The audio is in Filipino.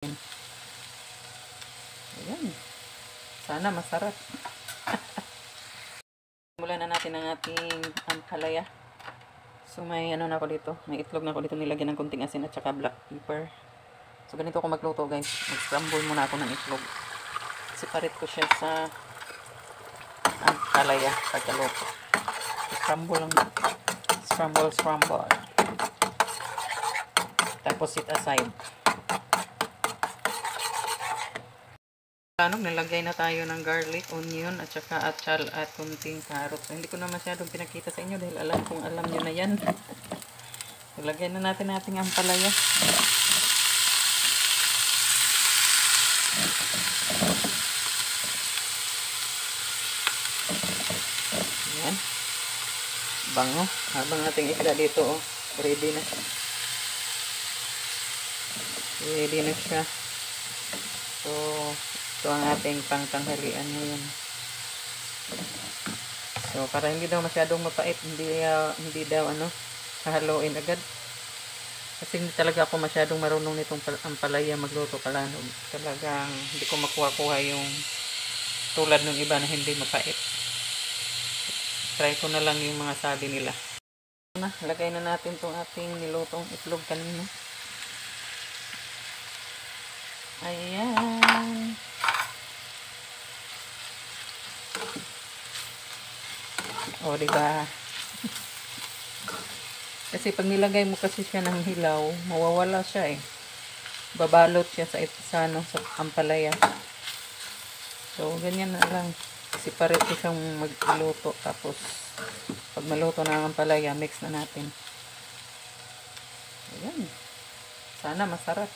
Ayan. Sana masarap. Simulan na natin ang ating ampalaya. So may ano na ako dito. May itlog na ako dito, nilagyan ng konting asin at saka black pepper. So ganito ako magluto, guys. Mag-scramble muna ako ng itlog. Separate ko siya sa ampalaya pagkaluto. Scramble lang. Scramble. Tapos set aside. Nilagay na tayo ng garlic, onion, at saka atsal at kunting carrot. So, hindi ko na masyadong pinakita sa inyo dahil alam nyo na yan. Ilagay na natin ating ampalaya. Ayan. Bango. Habang ating isda dito, oh, ready na. Ready na siya. So, ito ang ating pangtanghalian ngayon. So, para hindi daw masyadong mapait, hindi daw hahaluin agad. Kasi hindi talaga ako masyadong marunong nitong ampalaya magluto kalanog. Talagang hindi ko makuha-kuha yung tulad ng iba na hindi mapait. Try ko na lang yung mga sabi nila. Lagay na natin itong ating nilutong itlog kanina. Ayan. O, diba? Kasi pag nilagay mo kasi siya ng hilaw, mawawala siya eh. Babalot siya sa ampalaya. So, ganyan na lang. Separate ko siyang magluto. Tapos, pag maluto na ang ampalaya, mix na natin. Ayan. Sana masarap.